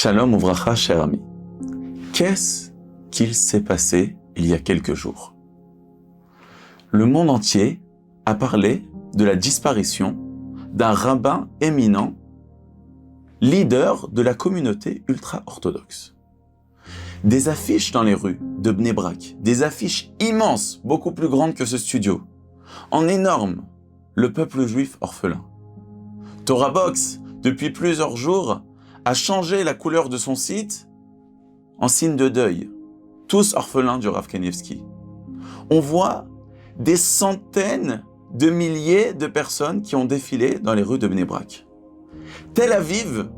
Shalom Uvracha, cher ami. Qu'est-ce qu'il s'est passé il y a quelques jours? Le monde entier a parlé de la disparition d'un rabbin éminent, leader de la communauté ultra-orthodoxe. Des affiches dans les rues de Bnei Brak, des affiches immenses, beaucoup plus grandes que ce studio, en énorme, le peuple juif orphelin. Torah Box, depuis plusieurs jours, a changé la couleur de son site en signe de deuil. Tous orphelins du Rav Kanievski. On voit des centaines de milliers de personnes qui ont défilé dans les rues de Bnei Brak. Tel Aviv,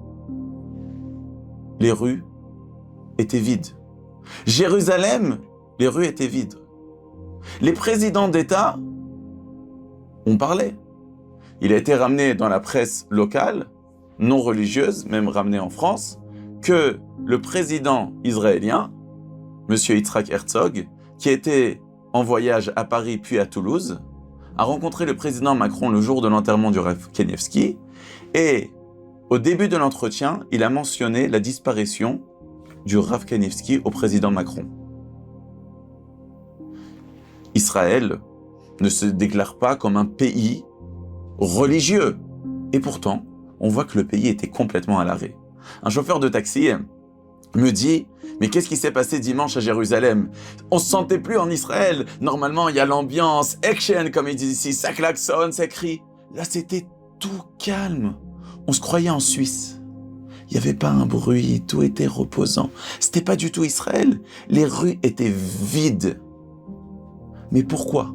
les rues étaient vides. Jérusalem, les rues étaient vides. Les présidents d'État ont parlé. Il a été ramené dans la presse locale, non religieuse, même ramené en France, que le président israélien, M. Yitzhak Herzog, qui était en voyage à Paris puis à Toulouse, a rencontré le président Macron le jour de l'enterrement du Rav Kanievski, et au début de l'entretien, il a mentionné la disparition du Rav Kanievski au président Macron. Israël ne se déclare pas comme un pays religieux, et pourtant, on voit que le pays était complètement à l'arrêt. Un chauffeur de taxi me dit « Mais qu'est-ce qui s'est passé dimanche à Jérusalem? On se sentait plus en Israël. Normalement, il y a l'ambiance, action, comme ils disent ici, ça klaxonne, ça crie. Là, c'était tout calme. On se croyait en Suisse. Il n'y avait pas un bruit, tout était reposant. C'était pas du tout Israël. Les rues étaient vides. Mais pourquoi?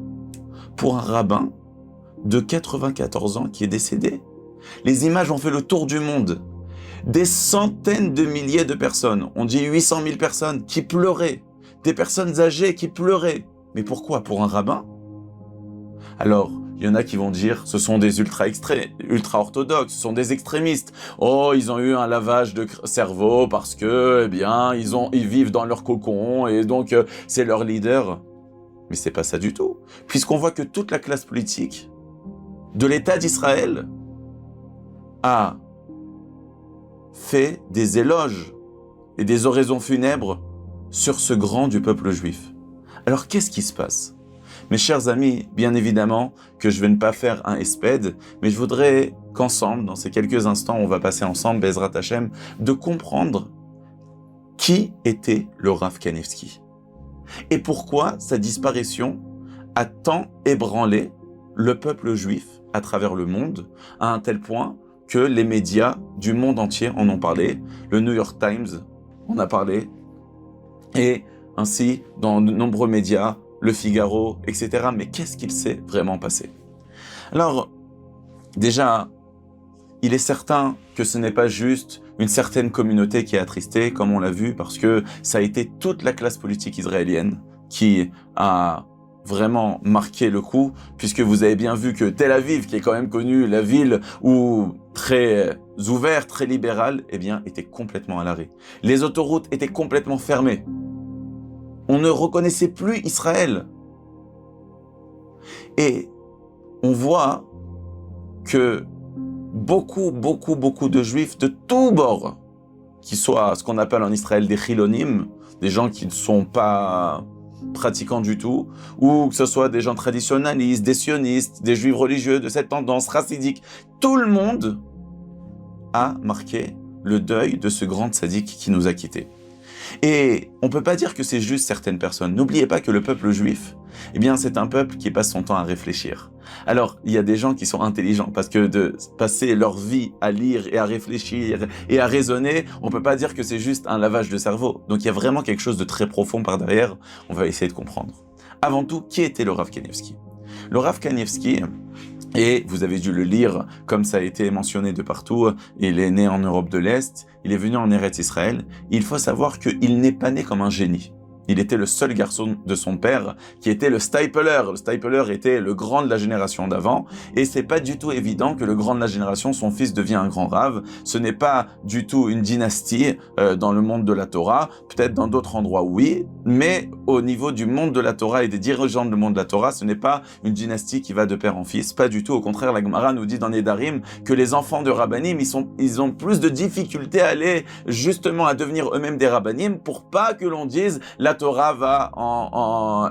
Pour un rabbin de 94 ans qui est décédé. Les images ont fait le tour du monde. Des centaines de milliers de personnes, on dit 800 000 personnes, qui pleuraient. Des personnes âgées qui pleuraient. Mais pourquoi? Pour un rabbin? Alors, il y en a qui vont dire, ce sont des ultra-orthodoxes, ce sont des extrémistes. Oh, ils ont eu un lavage de cerveau parce que, eh bien, ils vivent dans leur cocon et donc c'est leur leader. Mais c'est pas ça du tout. Puisqu'on voit que toute la classe politique de l'État d'Israël a fait des éloges et des oraisons funèbres sur ce grand du peuple juif. Alors qu'est-ce qui se passe? Mes chers amis, bien évidemment que je vais ne pas faire un espède, mais je voudrais qu'ensemble, dans ces quelques instants, on va passer ensemble, Bezrat Hashem, de comprendre qui était le Rav Kanievski et pourquoi sa disparition a tant ébranlé le peuple juif à travers le monde, à un tel point que les médias du monde entier en ont parlé. Le New York Times en a parlé, et ainsi dans de nombreux médias, Le Figaro, etc. Mais qu'est-ce qu'il s'est vraiment passé? Alors, déjà, il est certain que ce n'est pas juste une certaine communauté qui est attristée, comme on l'a vu, parce que ça a été toute la classe politique israélienne qui a vraiment marqué le coup, puisque vous avez bien vu que Tel Aviv, qui est quand même connue, la ville où très ouverte, très libérale, eh bien, était complètement à l'arrêt. Les autoroutes étaient complètement fermées. On ne reconnaissait plus Israël. Et on voit que beaucoup de juifs de tous bords, qui soient ce qu'on appelle en Israël des chilonim, des gens qui ne sont pas pratiquants du tout, ou que ce soit des gens traditionnalistes, des sionistes, des juifs religieux de cette tendance racidique, tout le monde a marqué le deuil de ce grand tzaddik qui nous a quittés. Et on ne peut pas dire que c'est juste certaines personnes. N'oubliez pas que le peuple juif, eh bien, c'est un peuple qui passe son temps à réfléchir. Alors, il y a des gens qui sont intelligents, parce que de passer leur vie à lire et à réfléchir et à raisonner, on ne peut pas dire que c'est juste un lavage de cerveau. Donc, il y a vraiment quelque chose de très profond par derrière. On va essayer de comprendre. Avant tout, qui était le Rav Kanievski? Le Rav Kanievski, et vous avez dû le lire, comme ça a été mentionné de partout, il est né en Europe de l'Est, il est venu en Eretz Israël. Il faut savoir qu'il n'est pas né comme un génie. Il était le seul garçon de son père qui était le Stapler. Le Stapler était le grand de la génération d'avant. Et c'est pas du tout évident que le grand de la génération, son fils, devient un grand rave. Ce n'est pas du tout une dynastie dans le monde de la Torah. Peut-être dans d'autres endroits, oui. Mais au niveau du monde de la Torah et des dirigeants du monde de la Torah, ce n'est pas une dynastie qui va de père en fils. Pas du tout. Au contraire, la Gemara nous dit dans Nedarim que les enfants de Rabbanim, ils ont plus de difficultés à aller justement à devenir eux-mêmes des Rabbanim pour pas que l'on dise la Torah va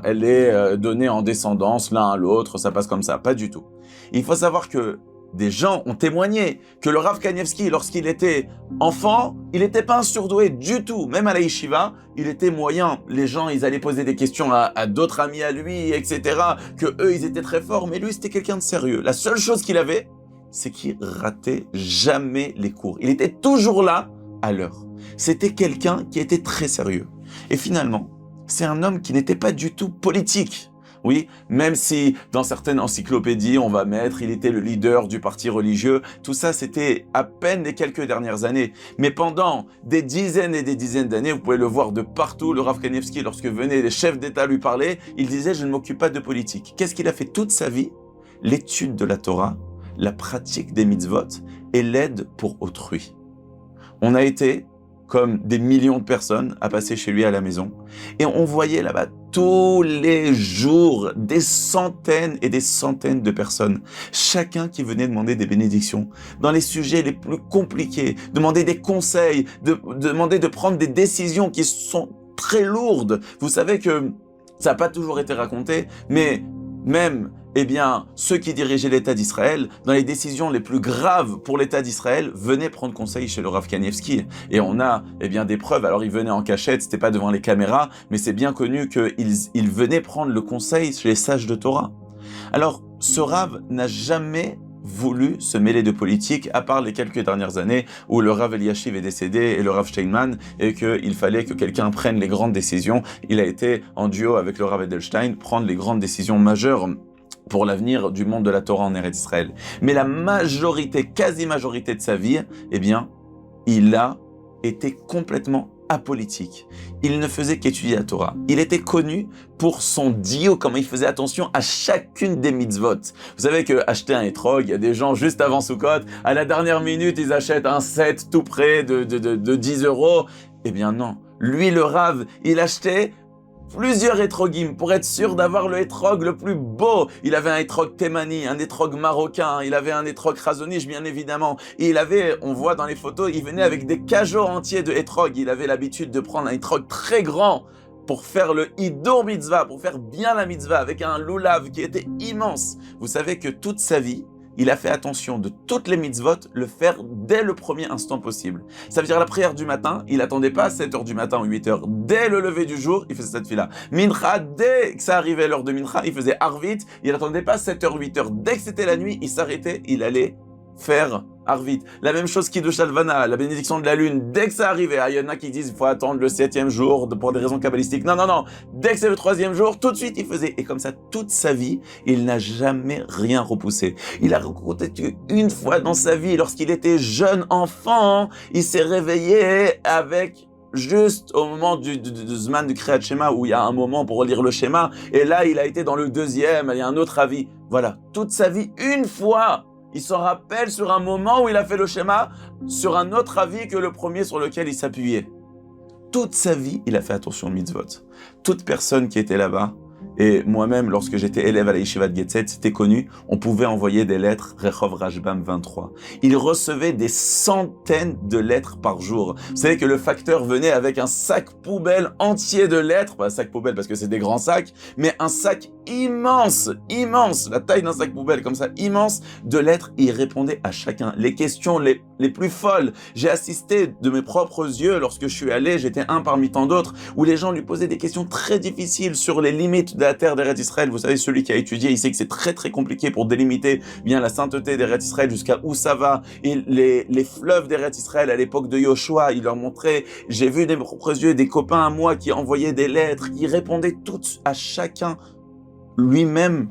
elle est donnée en descendance l'un à l'autre, ça passe comme ça. Pas du tout. Il faut savoir que des gens ont témoigné que le Rav Kanievski, lorsqu'il était enfant, il n'était pas un surdoué du tout. Même à la yeshiva, il était moyen. Les gens, ils allaient poser des questions à d'autres amis à lui, etc. Que eux, ils étaient très forts. Mais lui, c'était quelqu'un de sérieux. La seule chose qu'il avait, c'est qu'il ratait jamais les cours. Il était toujours là à l'heure. C'était quelqu'un qui était très sérieux. Et finalement, c'est un homme qui n'était pas du tout politique. Oui, même si dans certaines encyclopédies, on va mettre, il était le leader du parti religieux, tout ça, c'était à peine les quelques dernières années. Mais pendant des dizaines et des dizaines d'années, vous pouvez le voir de partout, le Rav Kanievski, lorsque venaient les chefs d'État lui parler, il disait « je ne m'occupe pas de politique ». Qu'est-ce qu'il a fait toute sa vie? L'étude de la Torah, la pratique des mitzvot et l'aide pour autrui. On a été, comme des millions de personnes, à passer chez lui à la maison. Et on voyait là-bas tous les jours des centaines et des centaines de personnes. Chacun qui venait demander des bénédictions dans les sujets les plus compliqués, demander des conseils, demander de prendre des décisions qui sont très lourdes. Vous savez que ça n'a pas toujours été raconté, mais même ceux qui dirigeaient l'État d'Israël, dans les décisions les plus graves pour l'État d'Israël, venaient prendre conseil chez le Rav Kanievski. Et on a des preuves. Alors ils venaient en cachette, c'était pas devant les caméras, mais c'est bien connu qu'ils venaient prendre le conseil chez les sages de Torah. Alors ce Rav n'a jamais voulu se mêler de politique, à part les quelques dernières années où le Rav Eliashiv est décédé et le Rav Steinman, et qu'il fallait que quelqu'un prenne les grandes décisions. Il a été en duo avec le Rav Edelstein, prendre les grandes décisions majeures pour l'avenir du monde de la Torah en Eretz Israël. Mais la majorité, quasi-majorité de sa vie, il a été complètement apolitique. Il ne faisait qu'étudier la Torah. Il était connu pour son dio, comment il faisait attention à chacune des mitzvot. Vous savez que acheter un etrog, il y a des gens juste avant Sukkot, à la dernière minute, ils achètent un set tout près de 10 €. Eh bien non. Lui, le Rav, il achetait plusieurs etrogim pour être sûr d'avoir le etrog le plus beau. Il avait un etrog thémani, un etrog marocain, il avait un etrog razonish bien évidemment. Et il avait, on voit dans les photos, il venait avec des cajots entiers de etrog. Il avait l'habitude de prendre un etrog très grand pour faire le hidur mitzvah, pour faire bien la mitzvah avec un lulav qui était immense. Vous savez que toute sa vie, il a fait attention de toutes les mitzvot, le faire dès le premier instant possible. Ça veut dire la prière du matin, il attendait pas à 7h du matin ou 8h. Dès le lever du jour, il faisait cette fila. Mincha, dès que ça arrivait l'heure de Mincha, il faisait Arvit, il attendait pas 7h, 8h. Dès que c'était la nuit, il s'arrêtait, il allait faire Arvit. La même chose qui de Shalvana, la bénédiction de la lune, dès que ça arrivait, il y en a qui disent qu'il faut attendre le 7e jour pour des raisons kabbalistiques. Non, dès que c'est le 3e jour, tout de suite il faisait. Et comme ça, toute sa vie, il n'a jamais rien repoussé. Il a raconté qu'une fois dans sa vie, lorsqu'il était jeune enfant, il s'est réveillé avec juste au moment du Zman du Kriyat Shema, où il y a un moment pour lire le schéma, et là il a été dans le 2e, il y a un autre avis. Voilà, toute sa vie, une fois, il s'en rappelle sur un moment où il a fait le schéma, sur un autre avis que le premier sur lequel il s'appuyait. Toute sa vie, il a fait attention aux mitzvot. Toute personne qui était là-bas, et moi-même, lorsque j'étais élève à la Yeshiva de Getzet, c'était connu, on pouvait envoyer des lettres, Rehov Rashbam 23. Il recevait des centaines de lettres par jour. Vous savez que le facteur venait avec un sac poubelle entier de lettres, pas un sac poubelle parce que c'est des grands sacs, mais un sac immense, la taille d'un sac poubelle comme ça, immense, de lettres, et il répondait à chacun. Les questions les plus folles. J'ai assisté de mes propres yeux lorsque je suis allé, j'étais un parmi tant d'autres, où les gens lui posaient des questions très difficiles sur les limites de la terre d'Eretz Israël. Vous savez, celui qui a étudié, il sait que c'est très très compliqué pour délimiter bien la sainteté d'Eretz Israël, jusqu'à où ça va. Et les fleuves d'Eretz Israël à l'époque de Yoshua, il leur montrait, j'ai vu de mes propres yeux des copains à moi qui envoyaient des lettres, qui répondaient toutes à chacun lui-même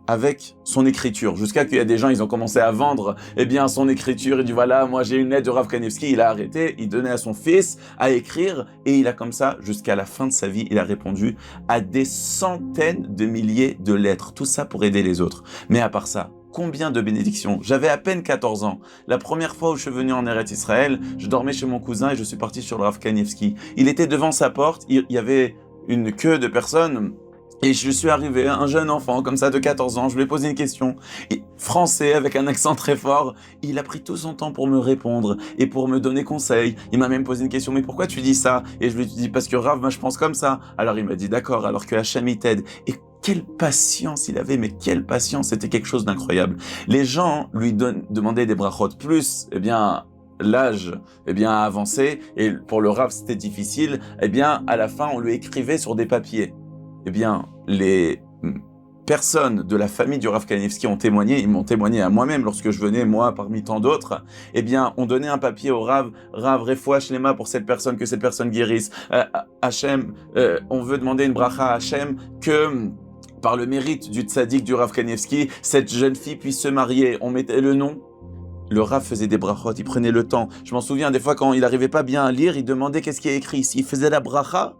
avec son écriture, jusqu'à qu'il y a des gens, ils ont commencé à vendre, eh bien, son écriture, il dit, voilà, moi j'ai une lettre de Rav Kanievski, il a arrêté, il donnait à son fils à écrire, et il a comme ça, jusqu'à la fin de sa vie, il a répondu à des centaines de milliers de lettres, tout ça pour aider les autres. Mais à part ça, combien de bénédictions? J'avais à peine 14 ans. La première fois où je suis venu en Eretz Israël, je dormais chez mon cousin et je suis parti sur le Rav Kanievski. Il était devant sa porte, il y avait une queue de personnes. Et je suis arrivé, un jeune enfant comme ça de 14 ans, je lui ai posé une question, français avec un accent très fort, il a pris tout son temps pour me répondre et pour me donner conseil. Il m'a même posé une question, mais pourquoi tu dis ça? Et je lui ai dit, parce que Rav, moi je pense comme ça. Alors il m'a dit, d'accord, alors que Hachem il t'aide. Et quelle patience il avait, mais quelle patience, c'était quelque chose d'incroyable. Les gens lui demandaient des brachot plus, eh bien, l'âge a avancé, et pour le Rav c'était difficile, eh bien, à la fin on lui écrivait sur des papiers. Eh bien, les personnes de la famille du Rav Kanievski ont témoigné, ils m'ont témoigné à moi-même lorsque je venais, moi, parmi tant d'autres, eh bien, on donnait un papier au Rav, Refoua Shlema pour cette personne, que cette personne guérisse. Hachem, on veut demander une bracha à Hachem que, par le mérite du tzaddik du Rav Kanievski, cette jeune fille puisse se marier. On mettait le nom. Le Rav faisait des brachot, il prenait le temps. Je m'en souviens, des fois, quand il n'arrivait pas bien à lire, il demandait qu'est-ce qui est écrit ici. Il faisait la bracha.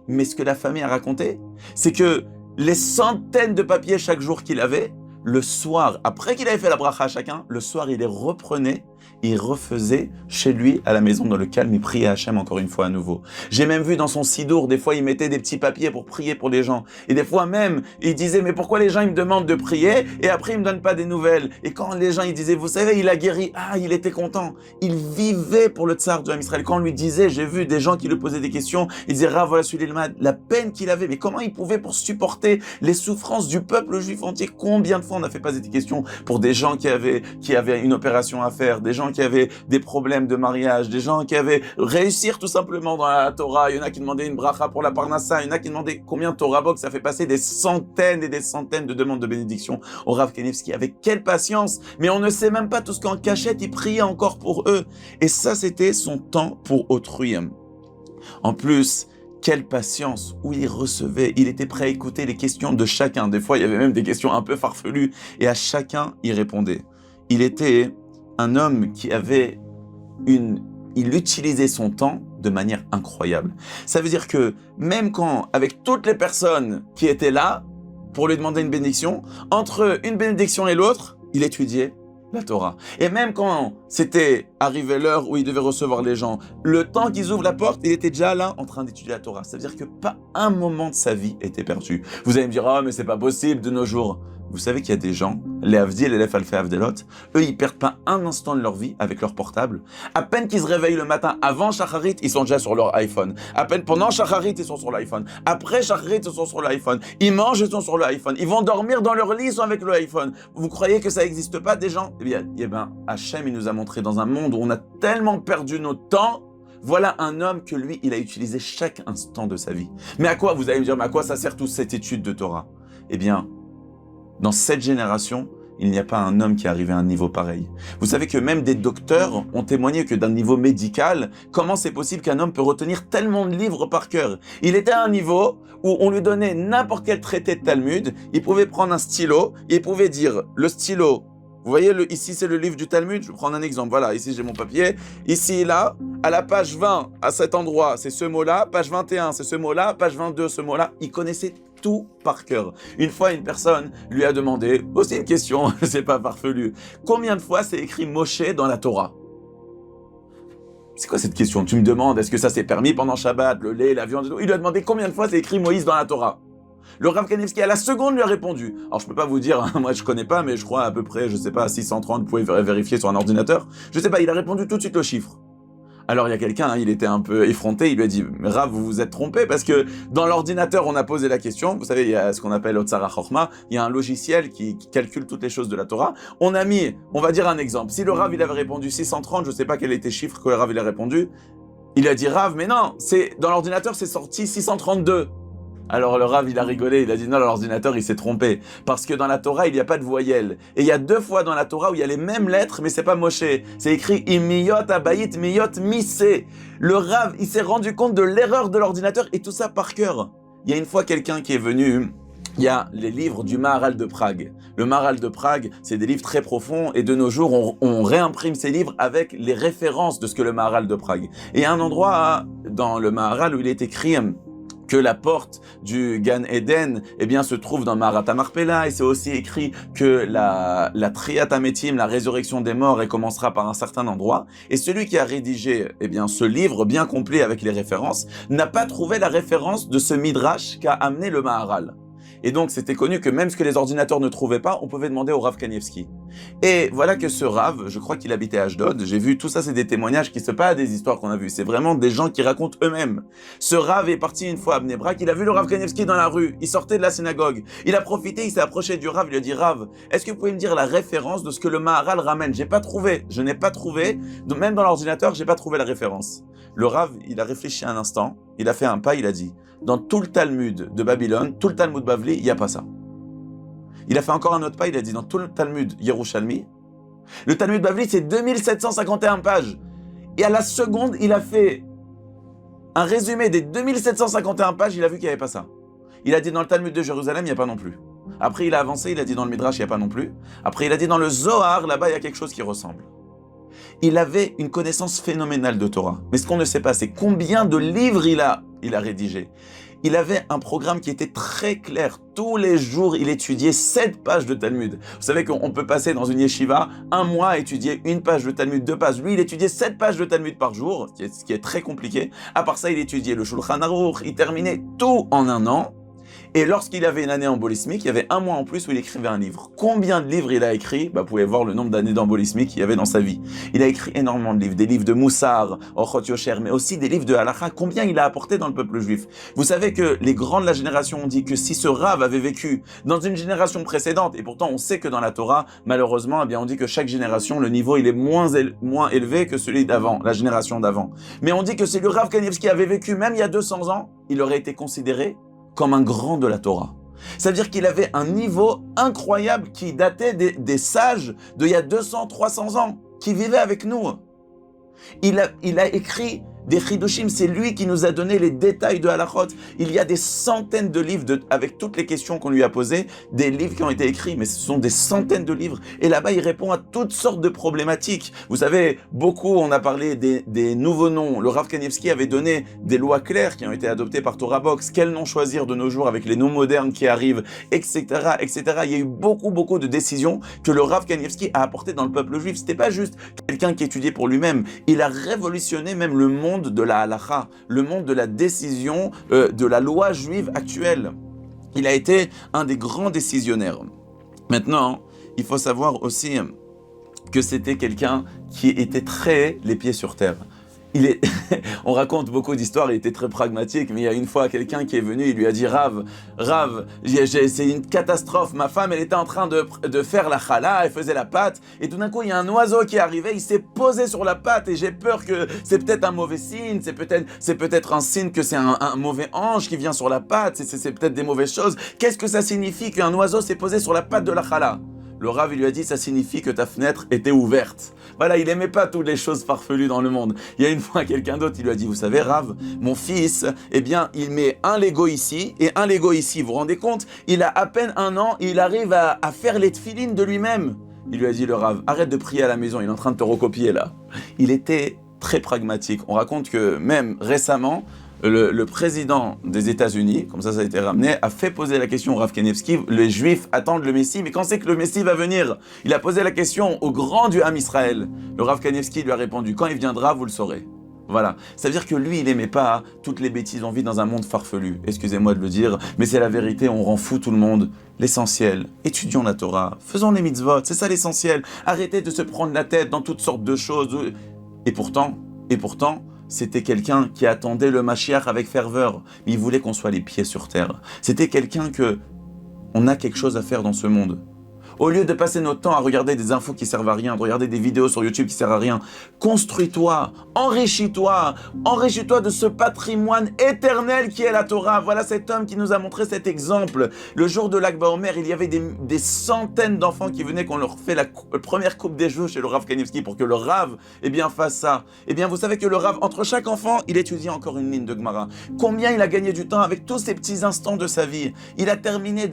Mais ce que la famille a raconté, c'est que les centaines de papiers chaque jour qu'il avait, le soir, après qu'il avait fait la bracha à chacun, le soir, il les reprenait, il refaisait chez lui, à la maison, dans le calme, il priait à Hachem encore une fois à nouveau. J'ai même vu dans son sidour, des fois, il mettait des petits papiers pour prier pour les gens. Et des fois même, il disait, mais pourquoi les gens, ils me demandent de prier, et après, ils me donnent pas des nouvelles? Et quand les gens, ils disaient, vous savez, il a guéri, il était content. Il vivait pour le tsar du Ham Israël. Quand on lui disait, j'ai vu des gens qui lui posaient des questions, il disait, Rav, voilà, celui l'Ilmad, la peine qu'il avait, mais comment il pouvait pour supporter les souffrances du peuple juif entier? Combien de fois on a fait passer des questions pour des gens qui avaient une opération à faire, des gens qui avaient des problèmes de mariage, des gens qui avaient réussir tout simplement dans la Torah. Il y en a qui demandaient une bracha pour la parnassa, il y en a qui demandaient combien de Torah box. Ça fait passer des centaines et des centaines de demandes de bénédiction au Rav Kanievski. Avec quelle patience! Mais on ne sait même pas tout ce qu'en cachette il priait encore pour eux. Et ça, c'était son temps pour autrui. En plus, quelle patience, où il recevait, il était prêt à écouter les questions de chacun. Des fois, il y avait même des questions un peu farfelues, et à chacun, il répondait. Il était un homme qui avait il utilisait son temps de manière incroyable. Ça veut dire que même quand, avec toutes les personnes qui étaient là, pour lui demander une bénédiction, entre une bénédiction et l'autre, il étudiait la Torah. Et même quand c'était arrivé l'heure où il devait recevoir les gens, le temps qu'ils ouvrent la porte, il était déjà là en train d'étudier la Torah. Ça veut dire que pas un moment de sa vie était perdu. Vous allez me dire, mais c'est pas possible de nos jours. Vous savez qu'il y a des gens, les Avdil et les Alfei Avdelot, eux, ils perdent pas un instant de leur vie avec leur portable. À peine qu'ils se réveillent le matin, avant Shacharit, ils sont déjà sur leur iPhone. À peine pendant Shacharit, ils sont sur l'iPhone. Après Shacharit, ils sont sur l'iPhone. Ils mangent, ils sont sur l'iPhone. Ils vont dormir dans leur lit, ils sont avec le iPhone. Vous croyez que ça n'existe pas, des gens? Eh bien, Hachem, il nous a montré dans un monde où on a tellement perdu notre temps. Voilà un homme que lui, il a utilisé chaque instant de sa vie. Mais à quoi, vous allez me dire, mais à quoi ça sert toute cette étude de Torah? Eh bien, dans cette génération, il n'y a pas un homme qui est arrivé à un niveau pareil. Vous savez que même des docteurs ont témoigné que d'un niveau médical, comment c'est possible qu'un homme peut retenir tellement de livres par cœur? Il était à un niveau où on lui donnait n'importe quel traité de Talmud, il pouvait prendre un stylo, et il pouvait dire, le stylo, vous voyez, ici c'est le livre du Talmud, je vais prendre un exemple, voilà, ici j'ai mon papier, ici, là, à la page 20, à cet endroit, c'est ce mot-là, page 21, c'est ce mot-là, page 22, ce mot-là, il connaissait tout par cœur. Une fois, une personne lui a demandé, c'est une question, c'est pas farfelu, combien de fois c'est écrit Moshe dans la Torah? C'est quoi cette question? Tu me demandes, est-ce que ça c'est permis pendant Shabbat, le lait, la viande? Il lui a demandé combien de fois c'est écrit Moïse dans la Torah? Le Rav Kanievski, à la seconde, lui a répondu. Alors, je peux pas vous dire, moi, je connais pas, mais je crois à peu près, je sais pas, 630, vous pouvez vérifier sur un ordinateur. Je sais pas, il a répondu tout de suite le chiffre. Alors, il y a quelqu'un, il était un peu effronté, il lui a dit, mais Rav, vous vous êtes trompé, parce que dans l'ordinateur, on a posé la question. Vous savez, il y a ce qu'on appelle Otsara Chorma, il y a un logiciel qui calcule toutes les choses de la Torah. On a mis, on va dire un exemple. Si le Rav, il avait répondu 630, je sais pas quel était le chiffre que le Rav, il a répondu. Il a dit, Rav, mais non, dans l'ordinateur, c'est sorti 632. Alors le Rav, il a rigolé, il a dit non, l'ordinateur, il s'est trompé. Parce que dans la Torah, il n'y a pas de voyelles. Et il y a 2 fois dans la Torah où il y a les mêmes lettres, mais c'est pas Moshe. C'est écrit Imiyot Abayit Miyot Mise. Le Rav, il s'est rendu compte de l'erreur de l'ordinateur et tout ça par cœur. Il y a une fois quelqu'un qui est venu il y a les livres du Maharal de Prague. Le Maharal de Prague, c'est des livres très profonds et de nos jours, on réimprime ces livres avec les références de ce que le Maharal de Prague. Et il y a un endroit dans le Maharal où il est écrit que la porte du Gan Eden, eh bien, se trouve dans Maharat HaMarpela, et c'est aussi écrit que la Triat HaMetim, la résurrection des morts, elle commencera par un certain endroit. Et celui qui a rédigé, eh bien, ce livre bien complet avec les références, n'a pas trouvé la référence de ce Midrash qu'a amené le Maharal. Et donc, c'était connu que même ce que les ordinateurs ne trouvaient pas, on pouvait demander au Rav Kanievski. Et voilà que ce Rav, je crois qu'il habitait à Ashdod, j'ai vu tout ça, c'est des témoignages qui ne sont pas des histoires qu'on a vues, c'est vraiment des gens qui racontent eux-mêmes. Ce Rav est parti une fois à Bnei Brak, il a vu le Rav Kanievski dans la rue, il sortait de la synagogue, il a profité, il s'est approché du Rav, il lui a dit « Rav, est-ce que vous pouvez me dire la référence de ce que le Maharal ramène ?» Je n'ai pas trouvé, même dans l'ordinateur, j'ai pas trouvé la référence. Le Rav, il a réfléchi un instant, il a fait un pas, il a dit « Dans tout le Talmud de Babylone, tout le Talmud Bavli, il n'y a pas ça. » Il a fait encore un autre pas, il a dit dans tout le Talmud Yerushalmi, le Talmud Bavli c'est 2751 pages. Et à la seconde, il a fait un résumé des 2751 pages, il a vu qu'il n'y avait pas ça. Il a dit dans le Talmud de Jérusalem, il n'y a pas non plus. Après il a avancé, il a dit dans le Midrash, il n'y a pas non plus. Après il a dit dans le Zohar, là-bas il y a quelque chose qui ressemble. Il avait une connaissance phénoménale de Torah. Mais ce qu'on ne sait pas, c'est combien de livres il a rédigé. Il avait un programme qui était très clair. Tous les jours, il étudiait 7 pages de Talmud. Vous savez qu'on peut passer dans une yeshiva un mois à étudier une page de Talmud, 2 pages. Lui, il étudiait 7 pages de Talmud par jour, ce qui est très compliqué. À part ça, il étudiait le Shulchan Aruch. Il terminait tout en un an. Et lorsqu'il avait une année embolismique, il y avait un mois en plus où il écrivait un livre. Combien de livres il a écrit ? Vous pouvez voir le nombre d'années d'embolismique qu'il y avait dans sa vie. Il a écrit énormément de livres, des livres de Moussar, Ochot Yosher, mais aussi des livres de Halakha. Combien il a apporté dans le peuple juif ? Vous savez que les grands de la génération ont dit que si ce Rav avait vécu dans une génération précédente, et pourtant on sait que dans la Torah, malheureusement, eh bien on dit que chaque génération, le niveau il est moins élevé que celui d'avant, la génération d'avant. Mais on dit que si le Rav Kanievski avait vécu même il y a 200 ans, il aurait été considéré comme un grand de la Torah. Ça veut dire qu'il avait un niveau incroyable qui datait des sages d'il y a 200, 300 ans, qui vivaient avec nous. Il a écrit des Chidushim, c'est lui qui nous a donné les détails de Halachot. Il y a des centaines de livres avec toutes les questions qu'on lui a posées, des livres qui ont été écrits, mais ce sont des centaines de livres. Et là-bas, il répond à toutes sortes de problématiques. Vous savez, beaucoup, on a parlé des nouveaux noms. Le Rav Kanievski avait donné des lois claires qui ont été adoptées par Torah Box. Quel nom choisir de nos jours avec les noms modernes qui arrivent, etc., etc. Il y a eu beaucoup de décisions que le Rav Kanievski a apportées dans le peuple juif. C'était pas juste quelqu'un qui étudiait pour lui-même. Il a révolutionné même le monde de la halakha, le monde de la décision, de la loi juive actuelle. Il a été un des grands décisionnaires. Maintenant, il faut savoir aussi que c'était quelqu'un qui était très les pieds sur terre. On raconte beaucoup d'histoires, il était très pragmatique, mais il y a une fois quelqu'un qui est venu, il lui a dit « Rav, c'est une catastrophe, ma femme, elle était en train de faire la challah, elle faisait la pâte, et tout d'un coup, il y a un oiseau qui est arrivé, il s'est posé sur la pâte, et j'ai peur que c'est peut-être un mauvais signe, c'est peut-être un signe que c'est un mauvais ange qui vient sur la pâte, c'est peut-être des mauvaises choses. Qu'est-ce que ça signifie qu'un oiseau s'est posé sur la pâte de la challah ?» Le Rav, il lui a dit, ça signifie que ta fenêtre était ouverte. Voilà, il aimait pas toutes les choses farfelues dans le monde. Il y a une fois quelqu'un d'autre, il lui a dit, vous savez, Rav, mon fils, eh bien, il met un Lego ici et un Lego ici. Vous vous rendez compte? Il a à peine 1 an et il arrive à faire les tefilines de lui-même. Il lui a dit, le Rav, arrête de prier à la maison, il est en train de te recopier là. Il était très pragmatique. On raconte que même récemment, le président des États-Unis, comme ça a été ramené, a fait poser la question au Rav Kanievski. Les Juifs attendent le Messie, mais quand c'est que le Messie va venir? Il a posé la question au grand du Ham Israël. Le Rav Kanievski lui a répondu, quand il viendra, vous le saurez. Voilà. Ça veut dire que lui, il n'aimait pas toutes les bêtises. On vit dans un monde farfelu. Excusez-moi de le dire, mais c'est la vérité. On rend fou tout le monde. L'essentiel, étudions la Torah, faisons les mitzvot. C'est ça l'essentiel. Arrêtez de se prendre la tête dans toutes sortes de choses. Et pourtant, c'était quelqu'un qui attendait le Mashiach avec ferveur. Mais il voulait qu'on soit les pieds sur terre. C'était quelqu'un on a quelque chose à faire dans ce monde. Au lieu de passer notre temps à regarder des infos qui servent à rien, de regarder des vidéos sur YouTube qui servent à rien, construis-toi, enrichis-toi de ce patrimoine éternel qui est la Torah. Voilà cet homme qui nous a montré cet exemple. Le jour de Lag BaOmer, il y avait des centaines d'enfants qui venaient, qu'on leur fait la première coupe des jeux chez le Rav Kanievski pour que le Rav, fasse ça. Vous savez que le Rav, entre chaque enfant, il étudie encore une ligne de Gemara. Combien il a gagné du temps avec tous ces petits instants de sa vie. Il a terminé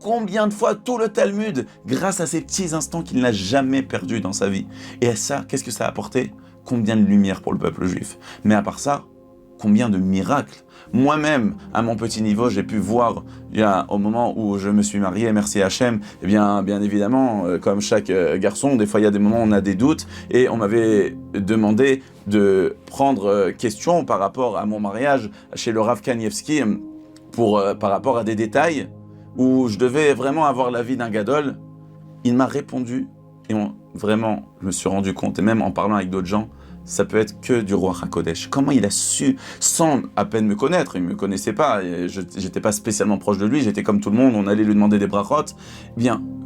combien de fois tout le Talmud grâce à ces petits instants qu'il n'a jamais perdus dans sa vie. Et ça, qu'est-ce que ça a apporté? Combien de lumière pour le peuple juif. Mais à part ça, combien de miracles. Moi-même, à mon petit niveau, j'ai pu voir, au moment où je me suis marié, merci Hachem, bien évidemment, comme chaque garçon, des fois il y a des moments où on a des doutes, et on m'avait demandé de prendre question par rapport à mon mariage chez le Rav Kanievski, par rapport à des détails où je devais vraiment avoir l'avis d'un gadol. Il m'a répondu, et vraiment, je me suis rendu compte, et même en parlant avec d'autres gens, ça peut être que du roi HaKodesh. Comment il a su, sans à peine me connaître, il ne me connaissait pas, je n'étais pas spécialement proche de lui, j'étais comme tout le monde, on allait lui demander des brachot.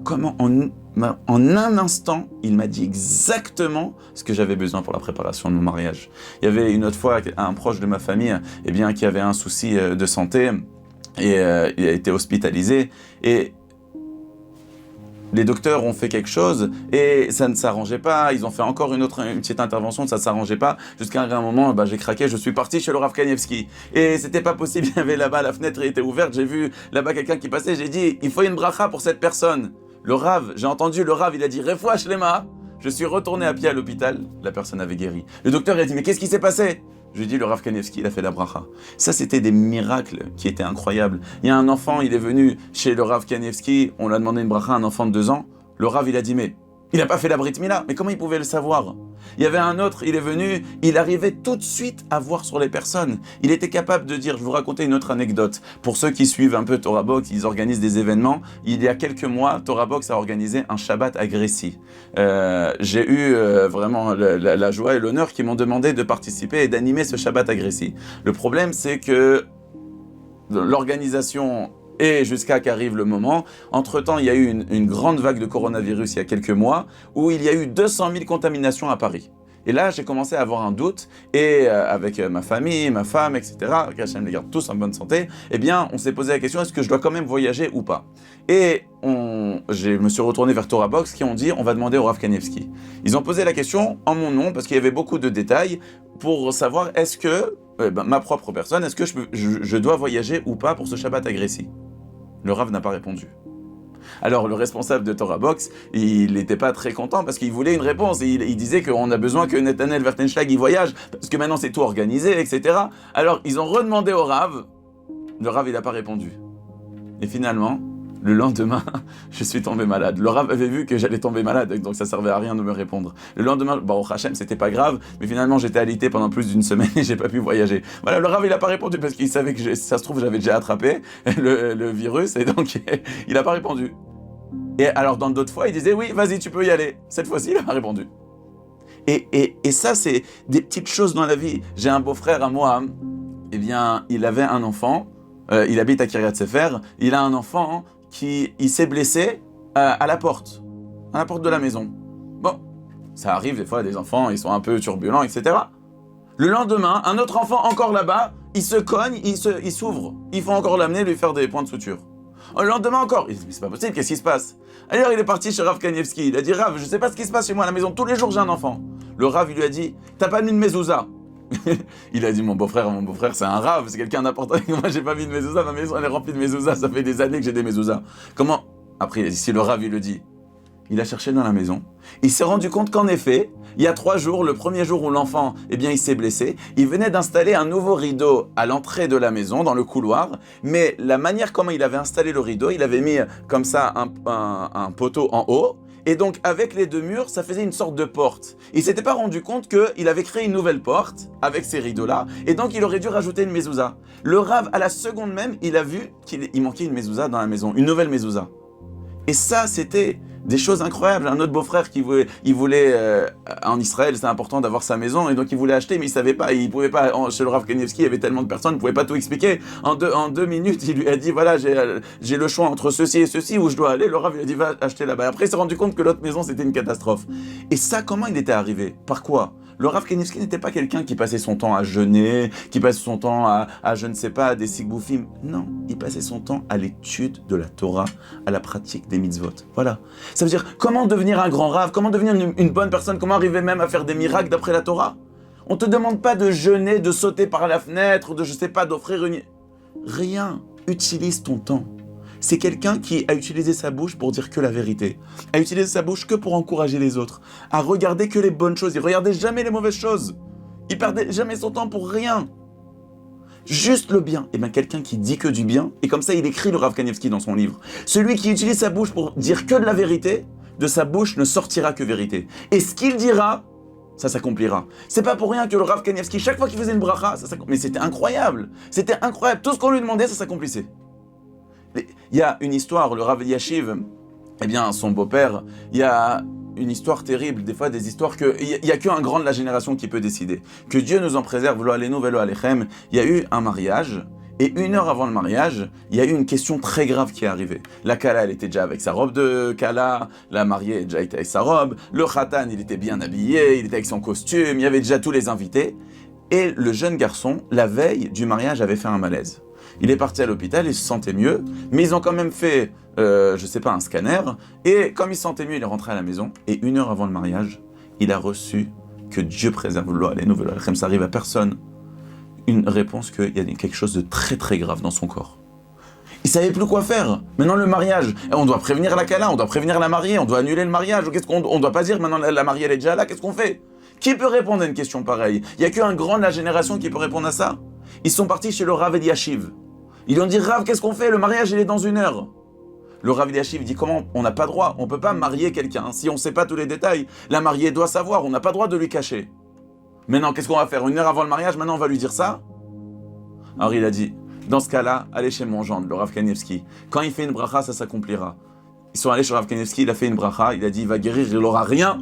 Comment en un instant, il m'a dit exactement ce que j'avais besoin pour la préparation de mon mariage. Il y avait une autre fois un proche de ma famille qui avait un souci de santé, et il a été hospitalisé, et les docteurs ont fait quelque chose et ça ne s'arrangeait pas. Ils ont fait encore une petite intervention, ça ne s'arrangeait pas. Jusqu'à un moment, j'ai craqué, je suis parti chez le Rav Kanievski. Et c'était pas possible, il y avait là-bas, la fenêtre était ouverte, j'ai vu là-bas quelqu'un qui passait, j'ai dit, il faut une bracha pour cette personne. Le Rav, j'ai entendu le Rav, il a dit, Refoua Shlema. Je suis retourné à pied à l'hôpital, la personne avait guéri. Le docteur il a dit, mais qu'est-ce qui s'est passé? Je lui ai dit, le Rav Kanievski, il a fait la bracha. Ça, c'était des miracles qui étaient incroyables. Il y a un enfant, il est venu chez le Rav Kanievski, on lui a demandé une bracha à un enfant de 2 ans. Le Rav, il a dit, mais il n'a pas fait la Brit Mila, mais comment il pouvait le savoir? Il y avait un autre, il est venu, il arrivait tout de suite à voir sur les personnes. Il était capable de dire, je vais vous raconter une autre anecdote. Pour ceux qui suivent un peu Torah Box, ils organisent des événements. Il y a quelques mois, Torah Box a organisé un Shabbat à Grécy. J'ai eu vraiment la joie et l'honneur qui m'ont demandé de participer et d'animer ce Shabbat à Grécy. Le problème, c'est que l'organisation... Et jusqu'à qu'arrive le moment, entre-temps, il y a eu une grande vague de coronavirus il y a quelques mois, où il y a eu 200 000 contaminations à Paris. Et là, j'ai commencé à avoir un doute, et avec ma famille, ma femme, etc., qu'Hachem les garde tous en bonne santé, on s'est posé la question, est-ce que je dois quand même voyager ou pas? Et je me suis retourné vers Torah Box, qui ont dit, on va demander au Rav Kanievski. Ils ont posé la question en mon nom, parce qu'il y avait beaucoup de détails, pour savoir est-ce que, ma propre personne, est-ce que je dois voyager ou pas pour ce Shabbat à Grécy? Le Rav n'a pas répondu. Alors le responsable de Torah Box, il n'était pas très content parce qu'il voulait une réponse. Il disait qu'on a besoin que Netanel Vertenschlag y voyage parce que maintenant c'est tout organisé, etc. Alors ils ont redemandé au Rav. Le Rav, il n'a pas répondu. Et finalement, le lendemain, je suis tombé malade. Le Rav avait vu que j'allais tomber malade, donc ça servait à rien de me répondre. Le lendemain, Baruch Hashem, c'était pas grave, mais finalement j'étais alité pendant plus d'1 semaine et j'ai pas pu voyager. Voilà, le Rav, il a pas répondu parce qu'il savait que ça se trouve j'avais déjà attrapé le virus et donc il a pas répondu. Et alors dans d'autres fois, il disait oui, vas-y, tu peux y aller. Cette fois-ci, il a pas répondu. Et ça, c'est des petites choses dans la vie. J'ai un beau-frère à moi, il avait un enfant, il habite à Kiryat Sefer, il a un enfant il s'est blessé à la porte de la maison. Bon, ça arrive des fois, des enfants, ils sont un peu turbulents, etc. Le lendemain, un autre enfant encore là-bas, il se cogne, il s'ouvre. Il faut encore l'amener, lui faire des points de suture. Le lendemain encore, il dit, mais c'est pas possible, qu'est-ce qui se passe? Alors il est parti chez Rav Kanievski, il a dit, Rav, je sais pas ce qui se passe chez moi à la maison, tous les jours j'ai un enfant. Le Rav, il lui a dit, t'as pas mis de mezouza? Il a dit, mon beau-frère, c'est un Rav, c'est quelqu'un d'important. Moi, j'ai pas mis de mezouza, ma maison, elle est remplie de mezouza, ça fait des années que j'ai des mezouza. Comment? Après, si le Rav, il le dit, il a cherché dans la maison, il s'est rendu compte qu'en effet, il y a 3 jours, le premier jour où l'enfant, il s'est blessé, il venait d'installer un nouveau rideau à l'entrée de la maison, dans le couloir, mais la manière comment il avait installé le rideau, il avait mis comme ça un poteau en haut, et donc avec les 2 murs, ça faisait une sorte de porte. Il s'était pas rendu compte qu'il avait créé une nouvelle porte avec ces rideaux-là, et donc il aurait dû rajouter une mezouza. Le Rav, à la seconde même, il a vu qu'il manquait une mezouza dans la maison, une nouvelle mezouza. Et ça, c'était Des choses incroyables. Un autre beau-frère qui voulait en Israël, c'est important d'avoir sa maison, et donc il voulait acheter, mais il savait pas, il pouvait pas. Chez le Rav Kanievski, il y avait tellement de personnes, il ne pouvait pas tout expliquer. En deux minutes, il lui a dit, voilà, j'ai le choix entre ceci et ceci, où je dois aller. Le Rav lui a dit, va acheter là-bas. Après, il s'est rendu compte que l'autre maison, c'était une catastrophe. Et ça, comment il était arrivé? Par quoi? Le Rav Kanievski n'était pas quelqu'un qui passait son temps à jeûner, qui passait son temps à je ne sais pas, à des sikboufim. Non, il passait son temps à l'étude de la Torah, à la pratique des mitzvot. Voilà. Ça veut dire, comment devenir un grand Rav, comment devenir une bonne personne, comment arriver même à faire des miracles d'après la Torah? On te demande pas de jeûner, de sauter par la fenêtre, de je sais pas, d'offrir une... Rien. Utilise ton temps. C'est quelqu'un qui a utilisé sa bouche pour dire que la vérité, a utilisé sa bouche que pour encourager les autres, à regarder que les bonnes choses, il regardait jamais les mauvaises choses, il perdait jamais son temps pour rien, juste le bien. Et bien quelqu'un qui dit que du bien, et comme ça il écrit le Rav Kanievski dans son livre, celui qui utilise sa bouche pour dire que de la vérité, de sa bouche ne sortira que vérité, et ce qu'il dira, ça s'accomplira. C'est pas pour rien que le Rav Kanievski, chaque fois qu'il faisait une bracha, mais c'était incroyable, tout ce qu'on lui demandait, ça s'accomplissait. Il y a une histoire, le Rav Eliashiv, eh bien son beau-père, il y a une histoire terrible, des fois des histoires il y a qu'un grand de la génération qui peut décider. Que Dieu nous en préserve, lo alenu velo alechem. Il y a eu un mariage, et 1 heure avant le mariage, il y a eu une question très grave qui est arrivée. La Kala, elle était déjà avec sa robe de Kala, la mariée déjà était avec sa robe, le Khatan, il était bien habillé, il était avec son costume, il y avait déjà tous les invités, et le jeune garçon, la veille du mariage, avait fait un malaise. Il est parti à l'hôpital, il se sentait mieux, mais ils ont quand même fait, je sais pas, un scanner, et comme il se sentait mieux, il est rentré à la maison, et 1 heure avant le mariage, il a reçu, que Dieu préserve, ça arrive à personne, une réponse qu'il y a quelque chose de très très grave dans son corps. Il savait plus quoi faire. Maintenant le mariage, on doit prévenir la Kala, on doit prévenir la mariée, on doit annuler le mariage, on doit pas dire maintenant la mariée elle est déjà là, qu'est-ce qu'on fait? Qui peut répondre à une question pareille? Il y a qu'un grand de la génération qui peut répondre à ça. Ils sont partis chez le Rav Eliashiv. Ils lui ont dit, Rav, qu'est-ce qu'on fait? Le mariage, il est dans 1 heure. Le Rav Eliashiv dit, comment? On n'a pas droit, on ne peut pas marier quelqu'un. Si on ne sait pas tous les détails, la mariée doit savoir, on n'a pas droit de lui cacher. Maintenant, qu'est-ce qu'on va faire? 1 heure avant le mariage, maintenant on va lui dire ça? Alors il a dit, dans ce cas-là, allez chez mon gendre, le Rav Kanievski. Quand il fait une bracha, ça s'accomplira. Ils sont allés chez Rav Kanievski, il a fait une bracha, il a dit, il va guérir, il n'aura rien.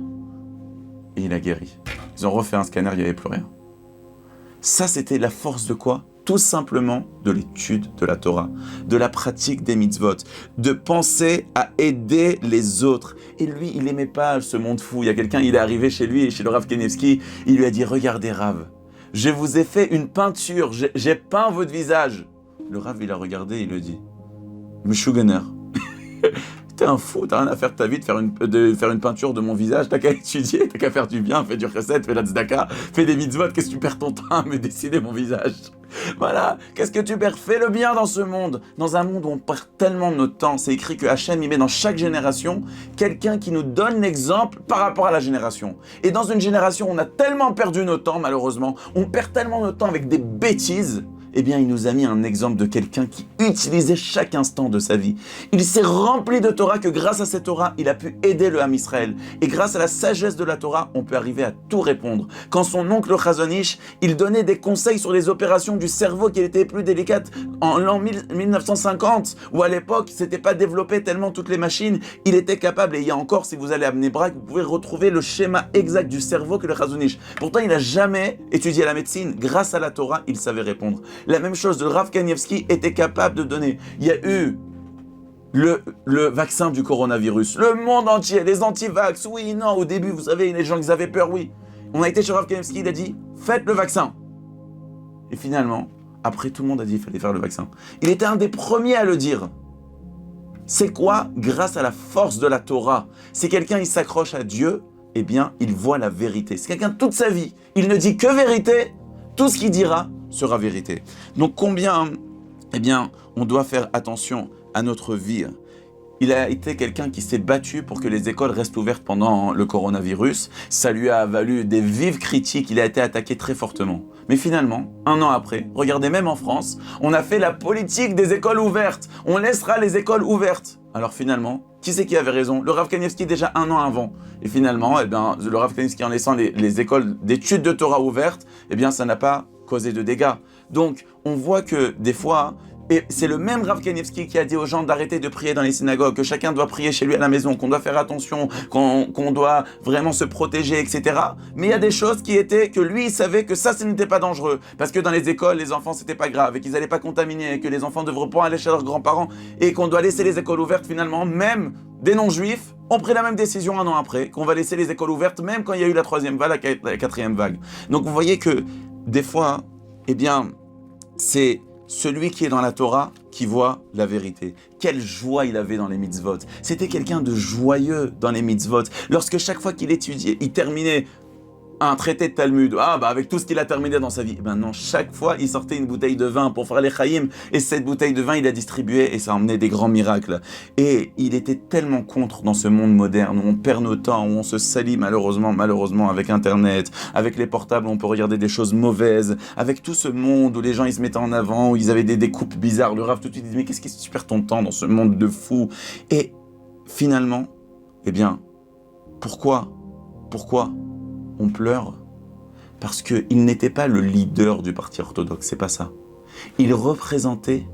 Et il a guéri. Ils ont refait un scanner, il n'y avait plus rien. Ça, c'était la force de quoi? Tout simplement de l'étude de la Torah, de la pratique des mitzvot, de penser à aider les autres. Et lui, il n'aimait pas ce monde fou. Il y a quelqu'un, il est arrivé chez lui, chez le Rav Kanievski, il lui a dit, regardez Rav, je vous ai fait une peinture, j'ai peint votre visage. Le Rav, il a regardé, il lui dit, Meshuganer, t'es un fou, t'as rien à faire de ta vie de faire une peinture de mon visage, t'as qu'à étudier, t'as qu'à faire du bien, fais du chesed, fais la tzedaka, fais des mitzvot, qu'est-ce que tu perds ton temps à me dessiner mon visage? Voilà, qu'est-ce que tu perds? Fais le bien dans ce monde, dans un monde où on perd tellement de notre temps. C'est écrit que Hachem y met dans chaque génération quelqu'un qui nous donne l'exemple par rapport à la génération. Et dans une génération, on a tellement perdu notre temps, malheureusement, on perd tellement notre temps avec des bêtises. Eh bien, il nous a mis un exemple de quelqu'un qui utilisait chaque instant de sa vie. Il s'est rempli de Torah que grâce à cette Torah, il a pu aider le Ham Israël. Et grâce à la sagesse de la Torah, on peut arriver à tout répondre. Quand son oncle Chazon Ish, il donnait des conseils sur les opérations du cerveau qui étaient plus délicates en l'an 1950, où à l'époque, c'était pas développé tellement toutes les machines, il était capable, et il y a encore, si vous allez à Bnei Brak, vous pouvez retrouver le schéma exact du cerveau que le Chazon Ish. Pourtant, il n'a jamais étudié la médecine. Grâce à la Torah, il savait répondre. La même chose, le Rav Kanievski était capable de donner. Il y a eu le vaccin du coronavirus. Le monde entier, les anti-vax, oui, non, au début, vous savez, les gens, ils avaient peur, oui. On a été chez Rav Kanievski, il a dit, faites le vaccin. Et finalement, après, tout le monde a dit qu'il fallait faire le vaccin. Il était un des premiers à le dire. C'est quoi? Grâce à la force de la Torah. Si quelqu'un, il s'accroche à Dieu, eh bien, il voit la vérité. C'est quelqu'un toute sa vie, il ne dit que vérité, tout ce qu'il dira sera vérité. Donc combien, eh bien, on doit faire attention à notre vie. Il a été quelqu'un qui s'est battu pour que les écoles restent ouvertes pendant le coronavirus. Ça lui a valu des vives critiques, il a été attaqué très fortement. Mais finalement, 1 an après, regardez, même en France, on a fait la politique des écoles ouvertes. On laissera les écoles ouvertes. Alors finalement, qui c'est qui avait raison? Le Rav Kanievski déjà 1 an avant. Et finalement, eh bien, le Rav Kanievski, en laissant les écoles d'études de Torah ouvertes, eh bien, ça n'a pas causé de dégâts. Donc, on voit que des fois, Et c'est le même Rav Kanievski qui a dit aux gens d'arrêter de prier dans les synagogues, que chacun doit prier chez lui à la maison, qu'on doit faire attention, qu'on doit vraiment se protéger, etc. Mais il y a des choses que lui, il savait que ça, ce n'était pas dangereux. Parce que dans les écoles, les enfants, c'était pas grave, et qu'ils n'allaient pas contaminer, et que les enfants ne devraient pas aller chez leurs grands-parents, et qu'on doit laisser les écoles ouvertes finalement, même des non-juifs ont pris la même décision un an après, qu'on va laisser les écoles ouvertes, même quand il y a eu la 3e vague, la 4e vague. Donc vous voyez que, des fois, eh bien, c'est celui qui est dans la Torah qui voit la vérité. Quelle joie il avait dans les mitzvot. C'était quelqu'un de joyeux dans les mitzvot. Lorsque chaque fois qu'il étudiait, il terminait un traité de Talmud, avec tout ce qu'il a terminé dans sa vie. Non, chaque fois, il sortait une bouteille de vin pour faire les chaïm, et cette bouteille de vin, il la distribuait, et ça emmenait des grands miracles. Et il était tellement contre dans ce monde moderne, où on perd nos temps, où on se salit malheureusement, avec Internet, avec les portables, où on peut regarder des choses mauvaises, avec tout ce monde où les gens, ils se mettaient en avant, où ils avaient des découpes bizarres. Le Rav, tout de suite, il dit, mais qu'est-ce que tu perds ton temps dans ce monde de fous? Et finalement, eh bien, pourquoi on pleure? Parce qu'il n'était pas le leader du parti orthodoxe, c'est pas ça. Il représentait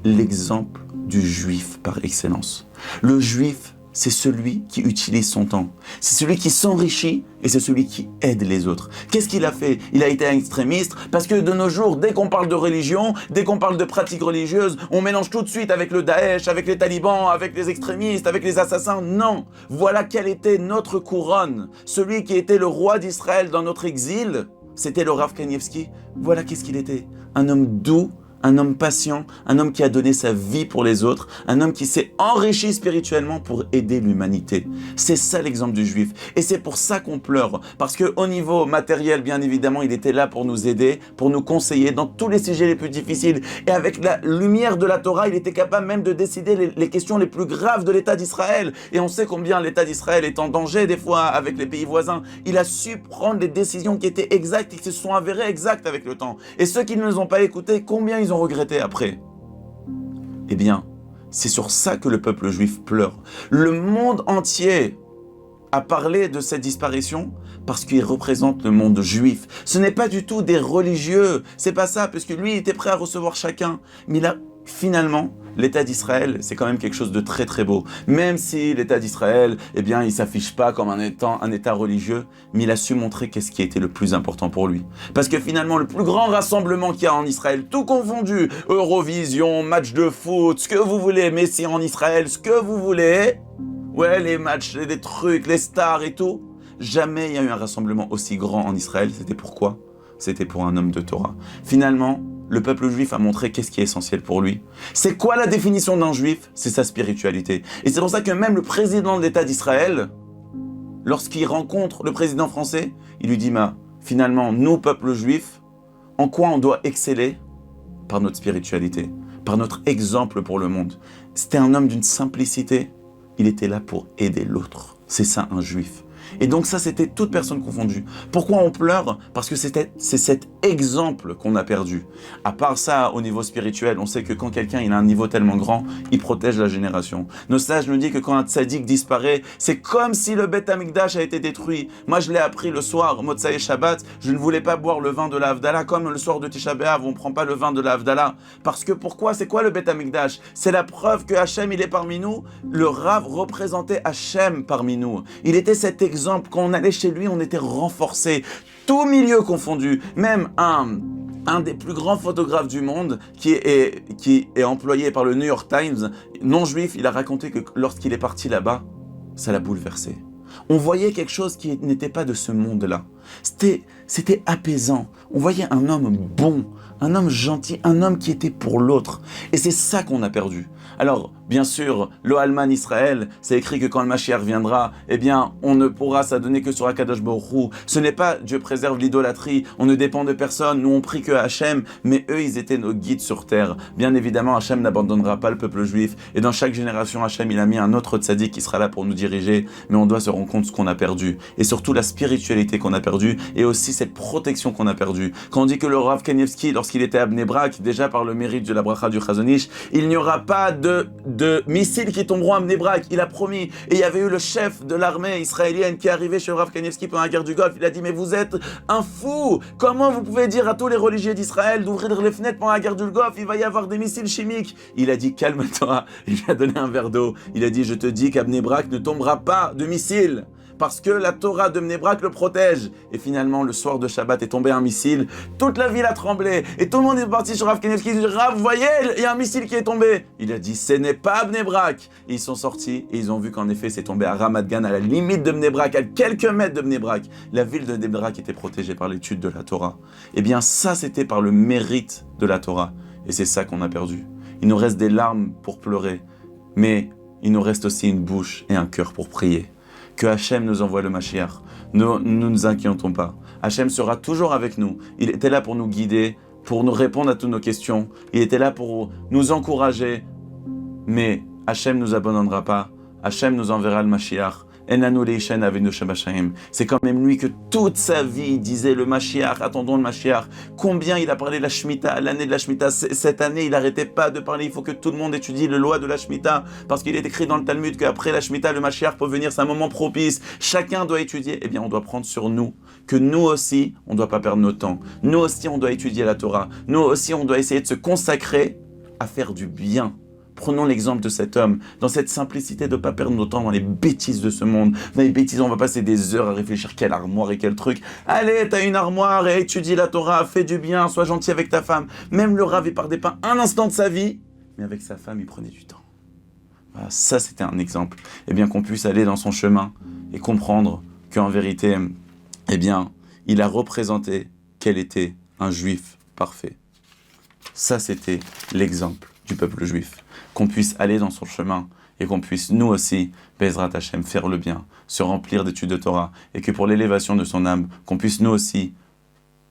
l'exemple du juif par excellence. Le juif, c'est celui qui utilise son temps. C'est celui qui s'enrichit et c'est celui qui aide les autres. Qu'est-ce qu'il a fait? Il a été un extrémiste parce que de nos jours, dès qu'on parle de religion, dès qu'on parle de pratiques religieuses, on mélange tout de suite avec le Daesh, avec les talibans, avec les extrémistes, avec les assassins. Non! Voilà quelle était notre couronne. Celui qui était le roi d'Israël dans notre exil, c'était le Rav Kanievski. Voilà qu'est-ce qu'il était. Un homme doux, un homme patient, un homme qui a donné sa vie pour les autres, un homme qui s'est enrichi spirituellement pour aider l'humanité. C'est ça l'exemple du juif. Et c'est pour ça qu'on pleure. Parce qu'au niveau matériel, bien évidemment, il était là pour nous aider, pour nous conseiller dans tous les sujets les plus difficiles. Et avec la lumière de la Torah, il était capable même de décider les questions les plus graves de l'État d'Israël. Et on sait combien l'État d'Israël est en danger des fois avec les pays voisins. Il a su prendre des décisions qui étaient exactes et qui se sont avérées exactes avec le temps. Et ceux qui ne les ont pas écoutées, combien ils ont regretté après? Eh bien, c'est sur ça que le peuple juif pleure. Le monde entier a parlé de cette disparition parce qu'il représente le monde juif. Ce n'est pas du tout des religieux, c'est pas ça, parce que lui, il était prêt à recevoir chacun. Mais là, finalement, l'État d'Israël, c'est quand même quelque chose de très très beau. Même si l'État d'Israël, eh bien, il s'affiche pas comme un État religieux, mais il a su montrer qu'est-ce qui était le plus important pour lui. Parce que finalement, le plus grand rassemblement qu'il y a en Israël, tout confondu, Eurovision, match de foot, ce que vous voulez, Messi en Israël, ce que vous voulez, ouais, les matchs, les trucs, les stars et tout, jamais il y a eu un rassemblement aussi grand en Israël. C'était pourquoi? C'était pour un homme de Torah. Finalement, le peuple juif a montré qu'est-ce qui est essentiel pour lui. C'est quoi la définition d'un juif? C'est sa spiritualité. Et c'est pour ça que même le président de l'État d'Israël, lorsqu'il rencontre le président français, il lui dit, finalement, nous, peuple juif, en quoi on doit exceller? Par notre spiritualité, par notre exemple pour le monde. C'était un homme d'une simplicité. Il était là pour aider l'autre. C'est ça, un juif. Et donc ça, c'était toute personne confondue. Pourquoi on pleure? Parce que c'est cet exemple qu'on a perdu. À part ça, au niveau spirituel, on sait que quand quelqu'un il a un niveau tellement grand, il protège la génération. Nos sages nous disent que quand un tzaddik disparaît, c'est comme si le Beth Amikdash a été détruit. Moi, je l'ai appris le soir, Motsai Shabbat, je ne voulais pas boire le vin de la Havdalah, comme le soir de Tisha B'Av, on ne prend pas le vin de la Havdalah. Parce que pourquoi? C'est quoi le Beth Amikdash? C'est la preuve que Hachem, il est parmi nous. Le Rav représentait Hachem parmi nous. Il était cet exemple. Quand on allait chez lui, on était renforcé, tout milieu confondu. Même un des plus grands photographes du monde, qui est employé par le New York Times, non juif, il a raconté que lorsqu'il est parti là-bas, ça l'a bouleversé. On voyait quelque chose qui n'était pas de ce monde-là. C'était apaisant. On voyait un homme bon, un homme gentil, un homme qui était pour l'autre. Et c'est ça qu'on a perdu. Alors, bien sûr, le Alman Israël, c'est écrit que quand le Mashiach viendra, eh bien, on ne pourra s'adonner que sur Akadosh Baruch Hu. Ce n'est pas Dieu préserve l'idolâtrie, on ne dépend de personne, nous on prie que Hachem, mais eux, ils étaient nos guides sur terre. Bien évidemment, Hachem n'abandonnera pas le peuple juif, et dans chaque génération, Hachem, il a mis un autre tzaddik qui sera là pour nous diriger, mais on doit se rendre compte de ce qu'on a perdu, et surtout la spiritualité qu'on a perdue. perdu, et aussi cette protection qu'on a perdue. Quand on dit que le Rav Kanievski, lorsqu'il était à Bnei Brak, déjà par le mérite de la bracha du Chazon Ish, il n'y aura pas de missiles qui tomberont à Bnei Brak, il a promis. Et il y avait eu le chef de l'armée israélienne qui est arrivé chez le Rav Kanievski pendant la guerre du Golfe, il a dit, mais vous êtes un fou, comment vous pouvez dire à tous les religieux d'Israël d'ouvrir les fenêtres pendant la guerre du Golfe, il va y avoir des missiles chimiques. Il a dit, calme-toi, il lui a donné un verre d'eau, il a dit, je te dis qu'à Bnei Brak ne tombera pas de missiles, parce que la Torah de Bnei Brak le protège. Et finalement, le soir de Shabbat est tombé un missile, toute la ville a tremblé, et tout le monde est parti sur Rav Kanievski, il dit, Rav, vous voyez, il y a un missile qui est tombé. Il a dit, ce n'est pas Bnei Brak. Et ils sont sortis, et ils ont vu qu'en effet, c'est tombé à Ramat Gan, à la limite de Bnei Brak, à quelques mètres de Bnei Brak. La ville de Bnei Brak était protégée par l'étude de la Torah. Eh bien, ça, c'était par le mérite de la Torah. Et c'est ça qu'on a perdu. Il nous reste des larmes pour pleurer, mais il nous reste aussi une bouche et un cœur pour prier. Que Hachem nous envoie le Mashiach. Ne nous inquiétons pas. Hachem sera toujours avec nous. Il était là pour nous guider, pour nous répondre à toutes nos questions. Il était là pour nous encourager. Mais Hachem ne nous abandonnera pas. Hachem nous enverra le Mashiach. C'est quand même lui que toute sa vie disait le Mashiach, attendons le Mashiach. Combien il a parlé de la Shemitah, l'année de la Shemitah. Cette année, il n'arrêtait pas de parler. Il faut que tout le monde étudie le loi de la Shemitah, parce qu'il est écrit dans le Talmud qu'après la Shemitah, le Mashiach peut venir, c'est un moment propice. Chacun doit étudier. Eh bien, on doit prendre sur nous que nous aussi, on ne doit pas perdre notre temps. Nous aussi, on doit étudier la Torah. Nous aussi, on doit essayer de se consacrer à faire du bien. Prenons l'exemple de cet homme, dans cette simplicité de ne pas perdre notre temps dans les bêtises de ce monde. Dans les bêtises, on va passer des heures à réfléchir quelle armoire et quel truc. Allez, t'as une armoire et étudie la Torah, fais du bien, sois gentil avec ta femme. Même le Rav, il perdait pas un instant de sa vie, mais avec sa femme, il prenait du temps. Voilà, ça c'était un exemple. Eh bien, qu'on puisse aller dans son chemin et comprendre qu'en vérité, eh bien, il a représenté quel était un juif parfait. Ça, c'était l'exemple du peuple juif. Qu'on puisse aller dans son chemin et qu'on puisse nous aussi, Bezrat Hashem, faire le bien, se remplir d'études de Torah, et que pour l'élévation de son âme, qu'on puisse nous aussi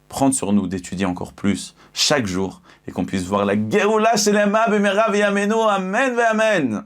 prendre sur nous d'étudier encore plus chaque jour, et qu'on puisse voir la Geoula Shelema B'Merav Yamenu, Amen ve Amen.